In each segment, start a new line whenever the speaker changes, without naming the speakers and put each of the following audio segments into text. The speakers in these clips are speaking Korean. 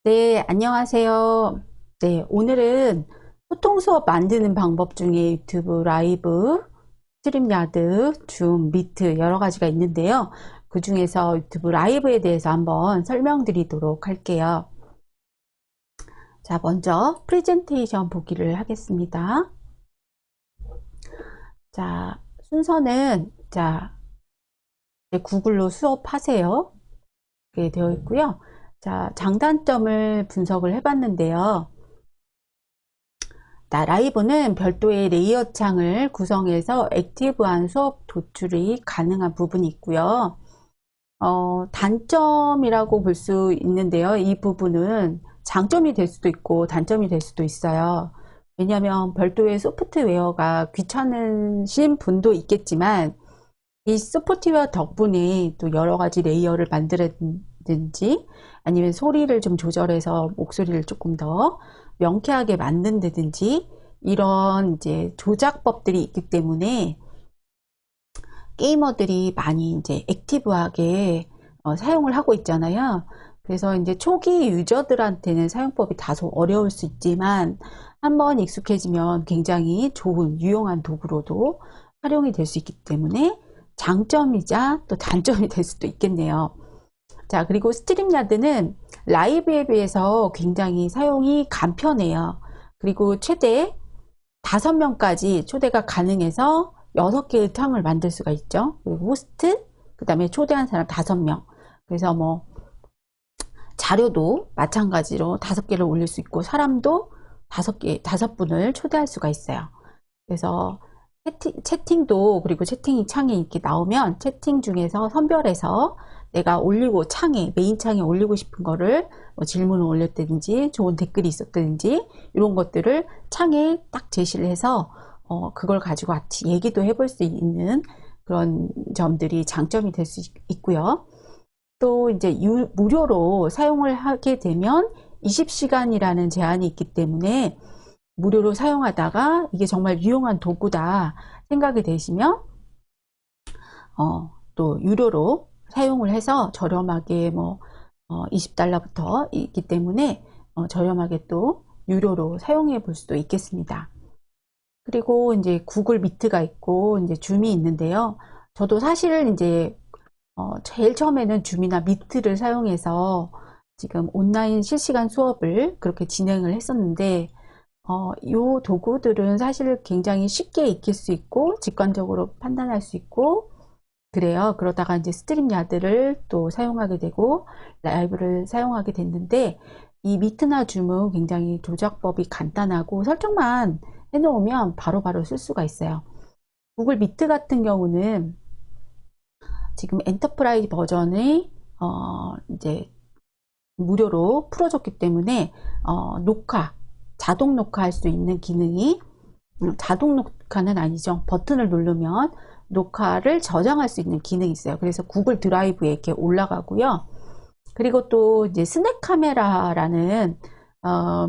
네, 안녕하세요. 네, 오늘은 소통 수업 만드는 방법 중에 유튜브 라이브, 스트림야드, 줌, 미트 여러 가지가 있는데요. 그 중에서 유튜브 라이브에 대해서 한번 설명드리도록 할게요. 자, 먼저 프레젠테이션 보기를 하겠습니다. 자, 순서는 구글로 수업하세요. 이렇게 되어 있고요. 자, 장단점을 분석을 해봤는데요. 라이브는 별도의 레이어 창을 구성해서 액티브한 수업 도출이 가능한 부분이 있고요. 단점이라고 볼 수 있는데요. 이 부분은 장점이 될 수도 있고 단점이 될 수도 있어요. 왜냐하면 별도의 소프트웨어가 귀찮으신 분도 있겠지만 이 소프트웨어 덕분에 또 여러 가지 레이어를 만들든지 아니면 소리를 좀 조절해서 목소리를 조금 더 명쾌하게 만든다든지 이런 이제 조작법들이 있기 때문에 게이머들이 많이 이제 액티브하게 사용을 하고 있잖아요. 그래서 이제 초기 유저들한테는 사용법이 다소 어려울 수 있지만 한번 익숙해지면 굉장히 좋은 유용한 도구로도 활용이 될 수 있기 때문에 장점이자 또 단점이 될 수도 있겠네요. 자, 그리고 스트림야드는 라이브에 비해서 굉장히 사용이 간편해요. 그리고 최대 5명까지 초대가 가능해서 6개의 창을 만들 수가 있죠. 그리고 호스트, 그 다음에 초대한 사람 5명. 그래서 뭐 자료도 마찬가지로 5개를 올릴 수 있고 사람도 5분을 초대할 수가 있어요. 그래서 채팅도 그리고 채팅 창이 이렇게 나오면 채팅 중에서 선별해서 내가 올리고 메인 창에 올리고 싶은 거를 뭐 질문을 올렸다든지 좋은 댓글이 있었다든지 이런 것들을 창에 딱 제시를 해서 그걸 가지고 같이 얘기도 해볼 수 있는 그런 점들이 장점이 될 수 있고요. 또 이제 무료로 사용을 하게 되면 20시간이라는 제한이 있기 때문에 무료로 사용하다가 이게 정말 유용한 도구다 생각이 되시면 또 유료로 사용을 해서 저렴하게 뭐 $20부터 있기 때문에 저렴하게 또 유료로 사용해 볼 수도 있겠습니다. 그리고 이제 구글 미트가 있고 이제 줌이 있는데요. 저도 사실 이제 제일 처음에는 줌이나 미트를 사용해서 지금 온라인 실시간 수업을 그렇게 진행을 했었는데 이 도구들은 사실 굉장히 쉽게 익힐 수 있고 직관적으로 판단할 수 있고 그래요. 그러다가 이제 스트림야드를 또 사용하게 되고 라이브를 사용하게 됐는데 이 미트나 줌은 굉장히 조작법이 간단하고 설정만 해놓으면 바로바로 쓸 수가 있어요. 구글 미트 같은 경우는 지금 엔터프라이즈 버전이 이제 무료로 풀어줬기 때문에 자동 녹화할 수 있는 기능이 자동 녹화는 아니죠. 버튼을 누르면 녹화를 저장할 수 있는 기능이 있어요. 그래서 구글 드라이브에 이렇게 올라가고요. 그리고 또 이제 스냅 카메라라는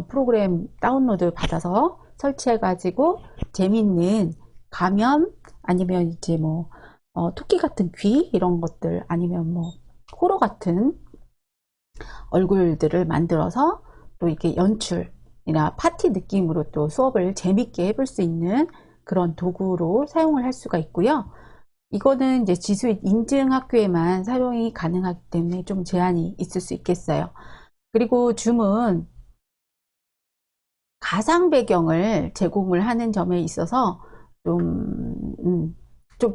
프로그램 다운로드 받아서 설치해 가지고 재밌는 가면 아니면 이제 뭐 토끼 같은 귀 이런 것들 아니면 뭐 호러 같은 얼굴들을 만들어서 또 이렇게 연출이나 파티 느낌으로 또 수업을 재밌게 해볼 수 있는 그런 도구로 사용을 할 수가 있고요. 이거는 이제 지수익 인증 학교에만 사용이 가능하기 때문에 좀 제한이 있을 수 있겠어요. 그리고 줌은 가상 배경을 제공을 하는 점에 있어서 좀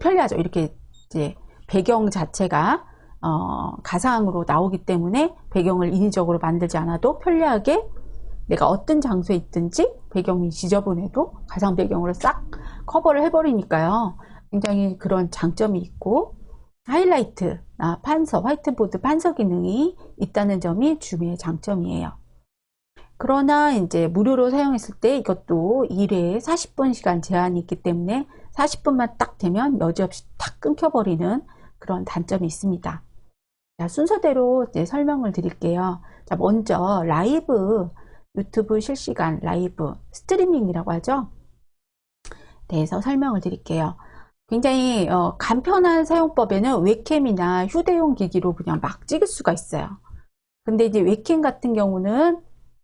편리하죠. 이렇게 이제 배경 자체가 가상으로 나오기 때문에 배경을 인위적으로 만들지 않아도 편리하게 내가 어떤 장소에 있든지 배경이 지저분해도 가상 배경으로 싹 커버를 해버리니까요. 굉장히 그런 장점이 있고 하이라이트, 화이트보드 판서 기능이 있다는 점이 줌의 장점이에요. 그러나 이제 무료로 사용했을 때 이것도 1회에 40분 시간 제한이 있기 때문에 40분만 딱 되면 여지없이 탁 끊겨버리는 그런 단점이 있습니다. 자, 순서대로 이제 설명을 드릴게요. 자, 먼저 라이브, 유튜브 실시간 라이브, 스트리밍이라고 하죠. 대해서 설명을 드릴게요. 굉장히 간편한 사용법에는 웹캠이나 휴대용 기기로 그냥 막 찍을 수가 있어요. 근데 이제 웹캠 같은 경우는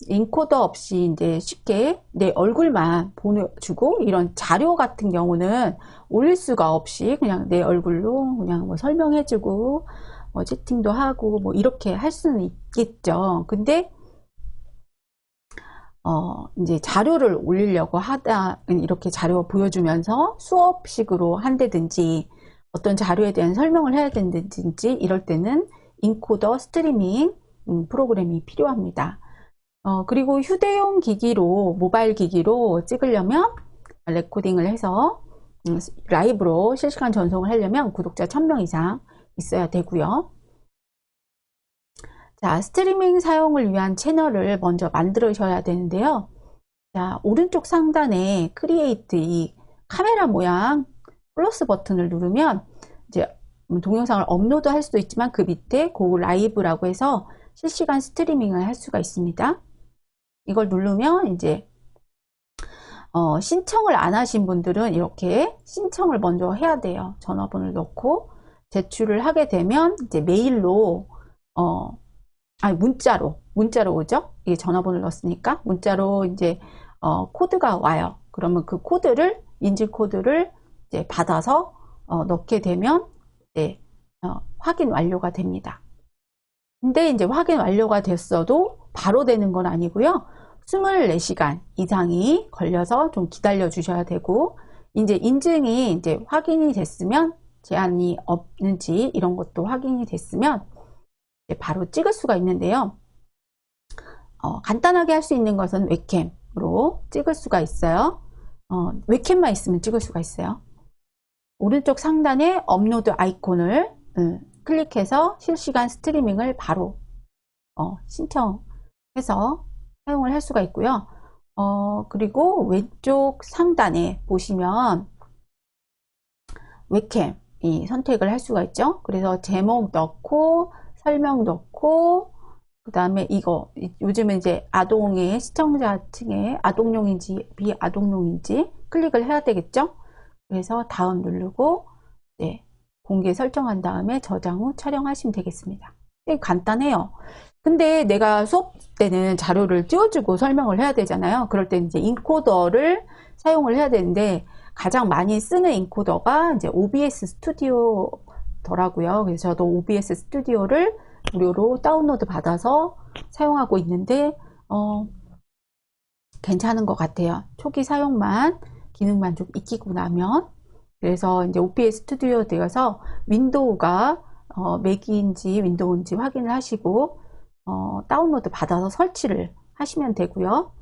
인코더 없이 이제 쉽게 내 얼굴만 보여주고, 이런 자료 같은 경우는 올릴 수가 없이 그냥 내 얼굴로 그냥 뭐 설명해주고 뭐 채팅도 하고 뭐 이렇게 할 수는 있겠죠. 근데 이제 자료를 올리려고 하다, 이렇게 자료 보여주면서 수업식으로 한다든지 어떤 자료에 대한 설명을 해야 된다든지 이럴 때는 인코더 스트리밍 프로그램이 필요합니다. 그리고 휴대용 기기로, 모바일 기기로 찍으려면 레코딩을 해서 라이브로 실시간 전송을 하려면 구독자 1000명 이상 있어야 되고요. 자, 스트리밍 사용을 위한 채널을 먼저 만들으셔야 되는데요. 자, 오른쪽 상단에 크리에이트 이 카메라 모양 플러스 버튼을 누르면 이제 동영상을 업로드 할 수도 있지만 그 밑에 고 라이브라고 해서 실시간 스트리밍을 할 수가 있습니다. 이걸 누르면 이제 신청을 안 하신 분들은 이렇게 신청을 먼저 해야 돼요. 전화번호를 넣고 제출을 하게 되면 이제 메일로 문자로 오죠. 이게 전화번호를 넣었으니까 문자로 이제 코드가 와요. 그러면 그 코드를, 인증 코드를 이제 받아서 넣게 되면 이제 확인 완료가 됩니다. 근데 이제 확인 완료가 됐어도 바로 되는 건 아니고요. 24시간 이상이 걸려서 좀 기다려 주셔야 되고, 이제 인증이 이제 확인이 됐으면, 제한이 없는지 이런 것도 확인이 됐으면 이제 바로 찍을 수가 있는데요. 간단하게 할 수 있는 것은 웹캠으로 찍을 수가 있어요. 웹캠만 있으면 찍을 수가 있어요. 오른쪽 상단에 업로드 아이콘을 클릭해서 실시간 스트리밍을 바로 신청해서 사용을 할 수가 있고요. 그리고 왼쪽 상단에 보시면 웹캠이 선택을 할 수가 있죠. 그래서 제목 넣고 설명 넣고, 그 다음에 이거 요즘은 이제 아동의 시청자층의 아동용인지 비아동용인지 클릭을 해야 되겠죠. 그래서 다음 누르고 네, 공개 설정한 다음에 저장 후 촬영하시면 되겠습니다. 되게 간단해요. 근데 내가 수업 때는 자료를 띄워주고 설명을 해야 되잖아요. 그럴 때 이제 인코더를 사용을 해야 되는데, 가장 많이 쓰는 인코더가 이제 OBS 스튜디오더라고요. 그래서 저도 OBS 스튜디오를 무료로 다운로드 받아서 사용하고 있는데, 괜찮은 것 같아요. 초기 사용만, 기능만 좀 익히고 나면. 그래서 이제 OBS 스튜디오 되어서 윈도우가 맥인지 윈도우인지 확인을 하시고 다운로드 받아서 설치를 하시면 되고요.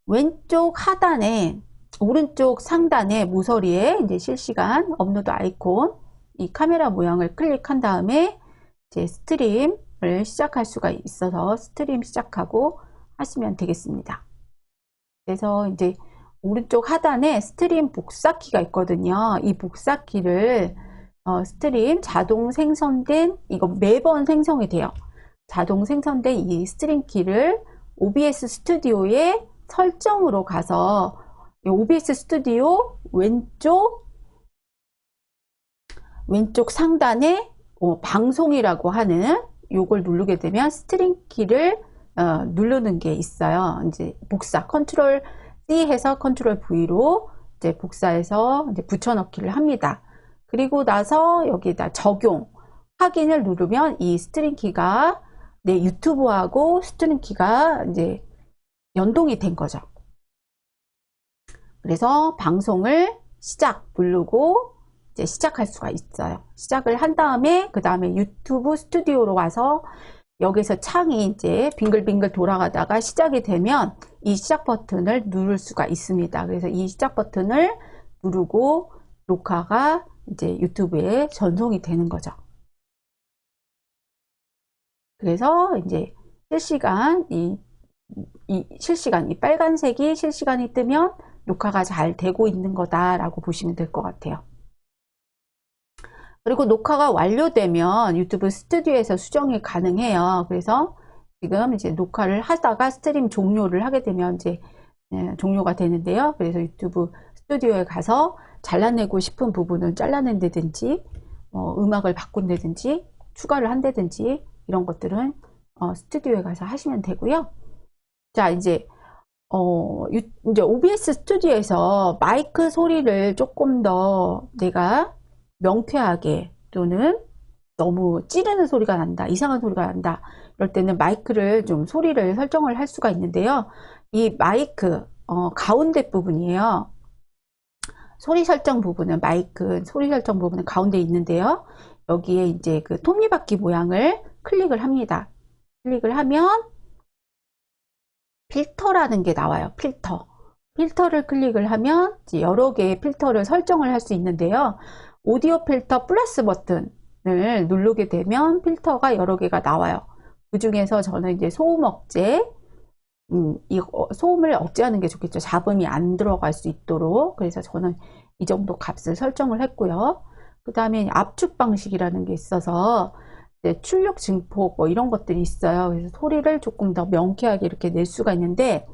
왼쪽 하단에, 오른쪽 상단에 모서리에 이제 실시간 업로드 아이콘, 이 카메라 모양을 클릭한 다음에 이제 스트림을 시작할 수가 있어서 스트림 시작하고 하시면 되겠습니다. 그래서 이제 오른쪽 하단에 스트림 복사키가 있거든요. 이 복사키를 스트림 자동 생성된, 이거 매번 생성이 돼요. 자동 생성된 이 스트림 키를 OBS 스튜디오의 설정으로 가서 OBS 스튜디오 왼쪽 상단에 방송이라고 하는 요걸 누르게 되면 스트림 키를 누르는 게 있어요. 이제 복사 컨트롤 C 해서 컨트롤 V로 이제 복사해서 이제 붙여넣기를 합니다. 그리고 나서 여기다 적용 확인을 누르면 이 스트링 키가 내 유튜브하고 스트링 키가 이제 연동이 된 거죠. 그래서 방송을 시작 누르고 이제 시작할 수가 있어요. 시작을 한 다음에 그 다음에 유튜브 스튜디오로 와서 여기서 창이 이제 빙글빙글 돌아가다가 시작이 되면 이 시작 버튼을 누를 수가 있습니다. 그래서 이 시작 버튼을 누르고 녹화가 이제 유튜브에 전송이 되는 거죠. 그래서 이제 실시간 이 빨간색이 실시간이 뜨면 녹화가 잘 되고 있는 거다라고 보시면 될 것 같아요. 그리고 녹화가 완료되면 유튜브 스튜디오에서 수정이 가능해요. 그래서 지금 이제 녹화를 하다가 스트림 종료를 하게 되면 이제 종료가 되는데요. 그래서 유튜브 스튜디오에 가서 잘라내고 싶은 부분을 잘라낸다든지 음악을 바꾼다든지 추가를 한다든지 이런 것들은 스튜디오에 가서 하시면 되고요. 자, 이제 이제 OBS 스튜디오에서 마이크 소리를 조금 더 내가 명쾌하게 또는 너무 찌르는 소리가 난다, 이상한 소리가 난다, 이럴 때는 마이크를 좀 소리를 설정을 할 수가 있는데요. 이 마이크 가운데 부분이에요. 소리 설정 부분은 마이크 소리 설정 부분은 가운데 있는데요. 여기에 이제 그 톱니바퀴 모양을 클릭을 합니다. 클릭을 하면 필터라는 게 나와요. 필터를 클릭을 하면 이제 여러 개의 필터를 설정을 할 수 있는데요. 오디오 필터 플러스 버튼을 누르게 되면 필터가 여러 개가 나와요. 그 중에서 저는 이제 소음 억제, 이 소음을 억제하는 게 좋겠죠. 잡음이 안 들어갈 수 있도록. 그래서 저는 이 정도 값을 설정을 했고요. 그 다음에 압축 방식이라는 게 있어서 출력 증폭 뭐 이런 것들이 있어요. 그래서 소리를 조금 더 명쾌하게 이렇게 낼 수가 있는데,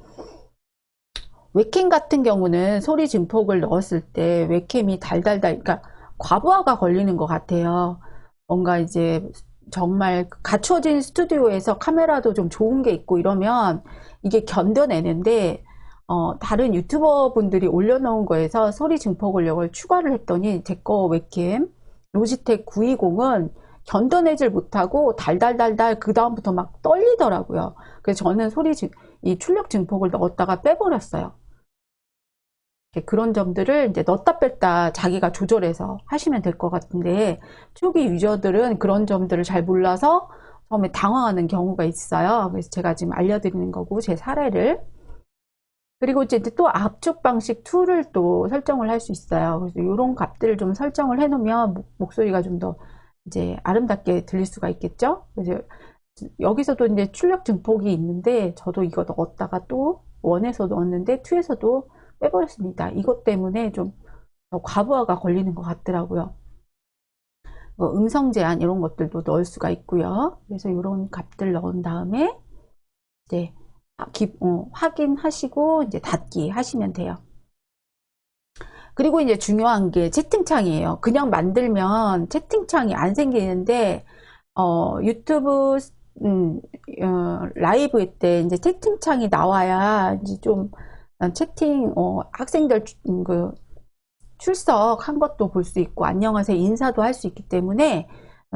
웹캠 같은 경우는 소리 증폭을 넣었을 때 웹캠이 달달달, 그러니까 과부하가 걸리는 것 같아요. 뭔가 이제 정말 갖춰진 스튜디오에서 카메라도 좀 좋은 게 있고 이러면 이게 견뎌내는데, 다른 유튜버 분들이 올려놓은 거에서 소리 증폭을 추가를 했더니 제 거 웹캠 로지텍 920은 견뎌내질 못하고 달달달달 그 다음부터 막 떨리더라고요. 그래서 저는 이 출력 증폭을 넣었다가 빼버렸어요. 그런 점들을 이제 넣었다 뺐다 자기가 조절해서 하시면 될 것 같은데, 초기 유저들은 그런 점들을 잘 몰라서 처음에 당황하는 경우가 있어요. 그래서 제가 지금 알려드리는 거고, 제 사례를. 그리고 이제 또 압축 방식 2를 또 설정을 할 수 있어요. 그래서 이런 값들을 좀 설정을 해 놓으면 목소리가 좀 더 이제 아름답게 들릴 수가 있겠죠. 그래서 여기서도 이제 출력 증폭이 있는데, 저도 이거 넣었다가 또 1에서 넣었는데 2에서도 빼버렸습니다. 이것 때문에 좀 과부하가 걸리는 것 같더라고요. 음성 제한 이런 것들도 넣을 수가 있고요. 그래서 이런 값들 넣은 다음에 이제 확인하시고 이제 닫기 하시면 돼요. 그리고 이제 중요한 게 채팅창이에요. 그냥 만들면 채팅창이 안 생기는데, 유튜브 라이브 때 이제 채팅창이 나와야 이제 좀 채팅 학생들 그 출석한 것도 볼 수 있고 안녕하세요 인사도 할 수 있기 때문에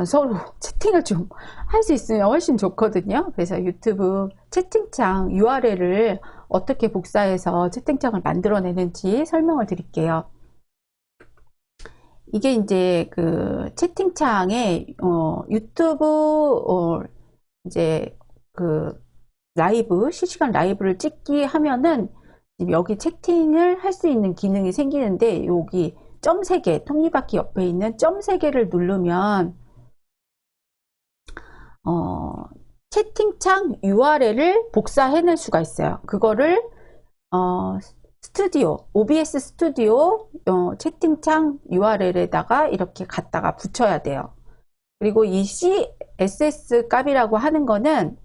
서로 채팅을 좀 할 수 있으면 훨씬 좋거든요. 그래서 유튜브 채팅창 URL을 어떻게 복사해서 채팅창을 만들어내는지 설명을 드릴게요. 이게 이제 그 채팅창에 유튜브 이제 그 라이브 실시간 라이브를 찍기 하면은 여기 채팅을 할 수 있는 기능이 생기는데, 여기 점 3개 톱니바퀴 옆에 있는 점 3개를 누르면 채팅창 URL을 복사해낼 수가 있어요. 그거를 OBS 스튜디오 채팅창 URL에다가 이렇게 갖다가 붙여야 돼요. 그리고 이 CSS 값이라고 하는 거는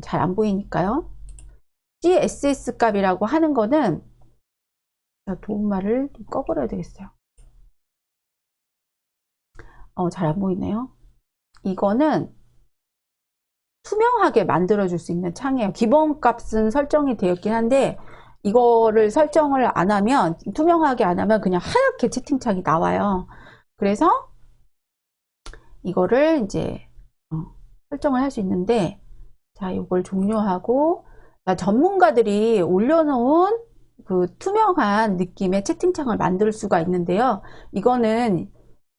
잘 안 보이니까요. CSS 값이라고 하는 거는, 도움말을 꺼버려야 되겠어요. 잘 안 보이네요. 이거는 투명하게 만들어줄 수 있는 창이에요. 기본 값은 설정이 되었긴 한데, 이거를 설정을 안 하면, 투명하게 안 하면 그냥 하얗게 채팅창이 나와요. 그래서 이거를 이제 설정을 할 수 있는데, 자, 이걸 종료하고, 전문가들이 올려놓은 그 투명한 느낌의 채팅창을 만들 수가 있는데요. 이거는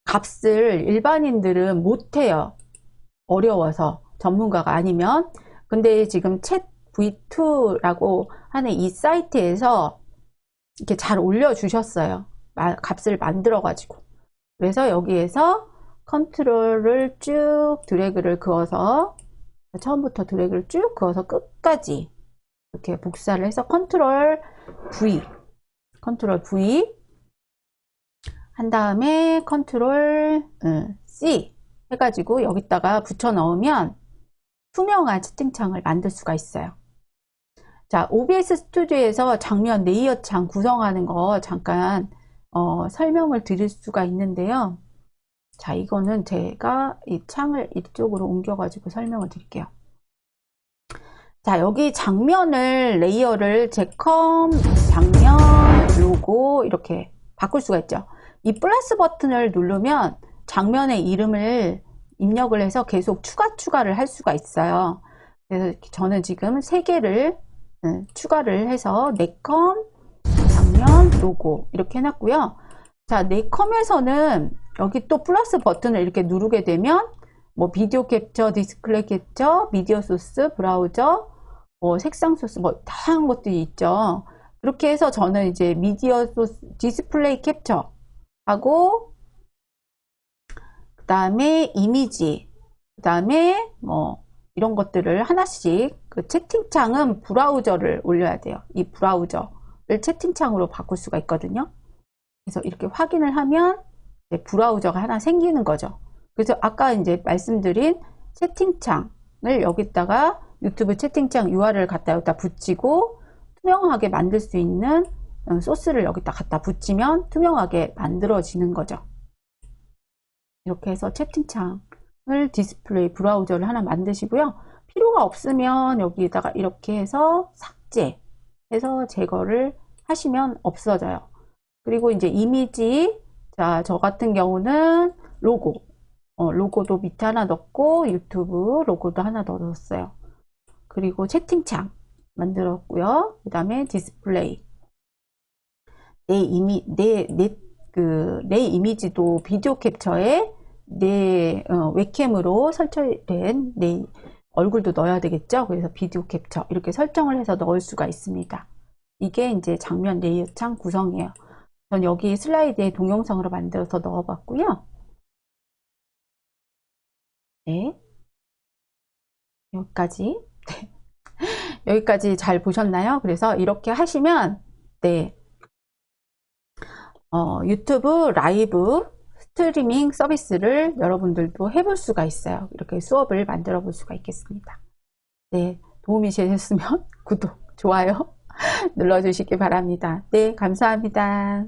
값을 일반인들은 못해요. 어려워서, 전문가가 아니면. 근데 지금 챗 V2라고 하는 이 사이트에서 이렇게 잘 올려주셨어요. 값을 만들어가지고. 그래서 여기에서 컨트롤을 쭉 드래그를 그어서, 처음부터 드래그를 쭉 그어서 끝까지 이렇게 복사를 해서 컨트롤 V 한 다음에 컨트롤 C 해가지고 여기다가 붙여 넣으면 투명한 채팅창을 만들 수가 있어요. 자, OBS 스튜디오에서 장면 레이어 창 구성하는 거 잠깐 설명을 드릴 수가 있는데요. 자, 이거는 제가 이 창을 이쪽으로 옮겨가지고 설명을 드릴게요. 자, 여기 장면을, 레이어를 제컴, 장면, 로고 이렇게 바꿀 수가 있죠. 이 플러스 버튼을 누르면 장면의 이름을 입력을 해서 계속 추가를 할 수가 있어요. 그래서 저는 지금 3개를 추가를 해서 네컴, 장면, 로고 이렇게 해놨고요. 자, 네컴에서는 여기 또 플러스 버튼을 이렇게 누르게 되면 뭐 비디오 캡처, 디스플레이 캡처, 미디어 소스, 브라우저, 뭐 색상 소스, 뭐 다양한 것들이 있죠. 그렇게 해서 저는 이제 미디어 소스, 디스플레이 캡처 하고 그 다음에 이미지, 그 다음에 뭐 이런 것들을 하나씩, 그 채팅창은 브라우저를 올려야 돼요. 이 브라우저를 채팅창으로 바꿀 수가 있거든요. 그래서 이렇게 확인을 하면 이제 브라우저가 하나 생기는 거죠. 그래서 아까 이제 말씀드린 채팅창을 여기다가 유튜브 채팅창 URL을 여기다 붙이고 투명하게 만들 수 있는 소스를 여기다 갖다 붙이면 투명하게 만들어지는 거죠. 이렇게 해서 채팅창을 디스플레이 브라우저를 하나 만드시고요. 필요가 없으면 여기에다가 이렇게 해서 삭제해서 제거를 하시면 없어져요. 그리고 이제 이미지, 자, 저 같은 경우는 로고, 로고도 밑에 하나 넣고 유튜브 로고도 하나 넣었어요. 그리고 채팅창 만들었고요. 그 다음에 디스플레이, 내 이미지도 비디오 캡처에 내 웹캠으로 설정된 내 얼굴도 넣어야 되겠죠. 그래서 비디오 캡처 이렇게 설정을 해서 넣을 수가 있습니다. 이게 이제 장면 레이어 창 구성이에요. 전 여기 슬라이드에 동영상으로 만들어서 넣어봤고요. 네, 여기까지. 네. 여기까지 잘 보셨나요? 그래서 이렇게 하시면 네, 유튜브 라이브 스트리밍 서비스를 여러분들도 해볼 수가 있어요. 이렇게 수업을 만들어 볼 수가 있겠습니다. 네, 도움이 되셨으면 구독, 좋아요 눌러주시기 바랍니다. 네, 감사합니다.